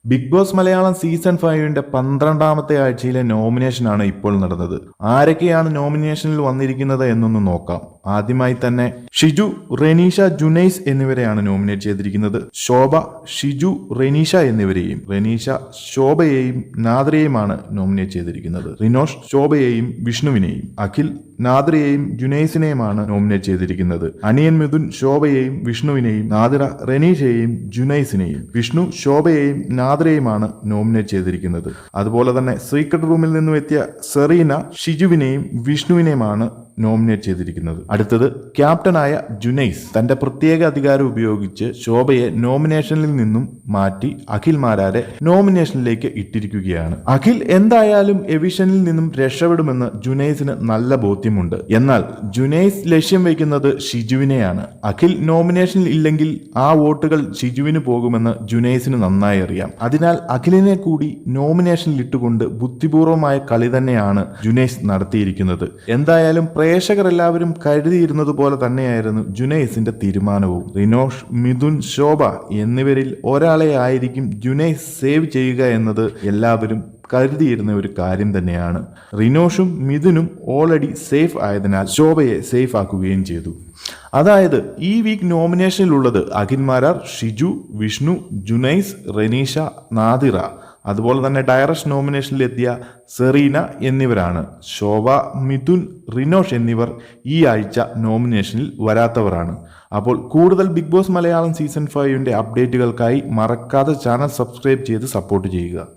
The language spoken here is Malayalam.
ബിഗ് ബോസ് മലയാളം സീസൺ 5ന്റെ 12ാമത്തെ ആഴ്ചയിലെ നോമിനേഷനാണ് ഇപ്പോൾ നടന്നത്. ആരൊക്കെയാണ് നോമിനേഷനിൽ വന്നിരിക്കുന്നത് എന്നൊന്ന് നോക്കാം. ആദ്യമായി തന്നെ ഷിജു, റെനീഷ, ജുനൈസ് എന്നിവരെയാണ് നോമിനേറ്റ് ചെയ്തിരിക്കുന്നത്. ശോഭ, ഷിജു, റെനീഷ എന്നിവരെയും, റെനീഷ ശോഭയെയും നാദ്രയെയുമാണ് നോമിനേറ്റ് ചെയ്തിരിക്കുന്നത്. റിനോഷ് ശോഭയെയും വിഷ്ണുവിനെയും, അഖിൽ നാദ്രയെയും ജുനൈസിനെയുമാണ് നോമിനേറ്റ് ചെയ്തിരിക്കുന്നത്. അനിയൻ മിഥുൻ ശോഭയെയും വിഷ്ണുവിനെയും, നാദിറ റെനീഷയെയും ജുനൈസിനെയും, വിഷ്ണു ശോഭയെയും നാദ്രയുമാണ് നോമിനേറ്റ് ചെയ്തിരിക്കുന്നത്. അതുപോലെ തന്നെ സീക്രട്ട് റൂമിൽ നിന്നും എത്തിയ സെറീന ഷിജുവിനെയും വിഷ്ണുവിനെയുമാണ് നോമിനേറ്റ് ചെയ്തിരിക്കുന്നത്. അടുത്തത് ക്യാപ്റ്റനായ ജുനൈസ് തന്റെ പ്രത്യേക അധികാരം ഉപയോഗിച്ച് ശോഭയെ നോമിനേഷനിൽ നിന്നും മാറ്റി അഖിൽ മാരാരെ നോമിനേഷനിലേക്ക് ഇട്ടിരിക്കുകയാണ്. അഖിൽ എന്തായാലും എവിഷനിൽ നിന്നും രക്ഷപ്പെടുമെന്ന് ജുനൈസിന് നല്ല ബോധ്യമുണ്ട്. എന്നാൽ ജുനൈസ് ലക്ഷ്യം വയ്ക്കുന്നത് ഷിജുവിനെയാണ്. അഖിൽ നോമിനേഷനിൽ ഇല്ലെങ്കിൽ ആ വോട്ടുകൾ ഷിജുവിന് പോകുമെന്ന് ജുനൈസിന് നന്നായി അറിയാം. അതിനാൽ അഖിലിനെ കൂടി നോമിനേഷനിൽ ഇട്ടുകൊണ്ട് ബുദ്ധിപൂർവമായ കളി തന്നെയാണ് ജുനൈസ് നടത്തിയിരിക്കുന്നത്. എന്തായാലും പ്രേക്ഷകർ എല്ലാവരും കരുതിയിരുന്നത് പോലെ തന്നെയായിരുന്നു ജുനൈസിന്റെ തീരുമാനവും. റിനോഷ്, മിഥുൻ, ശോഭ എന്നിവരിൽ ഒരാളെ ആയിരിക്കും ജുനൈസ് സേവ് ചെയ്യുക എന്നത് എല്ലാവരും കരുതിയിരുന്ന ഒരു കാര്യം തന്നെയാണ്. റിനോഷും മിഥുനും ഓൾറെഡി സേഫ് ആയതിനാൽ ശോഭയെ സേഫ് ആക്കുകയും ചെയ്തു. അതായത് ഈ വീക്ക് നോമിനേഷനിലുള്ളത് അഖിൽ മാരാർ, ഷിജു, വിഷ്ണു, ജുനൈസ്, റെനീഷ, നാദിറ, അതുപോലെ തന്നെ ഡയറക്റ്റ് നോമിനേഷനിലെത്തിയ സെറീന എന്നിവരാണ്. ശോഭ, മിഥുൻ, റിനോഷ് എന്നിവർ ഈ ആഴ്ച നോമിനേഷനിൽ വരാത്തവരാണ്. അപ്പോൾ കൂടുതൽ ബിഗ് ബോസ് മലയാളം സീസൺ 5ന്റെ അപ്ഡേറ്റുകൾക്കായി മറക്കാതെ ചാനൽ സബ്സ്ക്രൈബ് ചെയ്ത് സപ്പോർട്ട് ചെയ്യുക.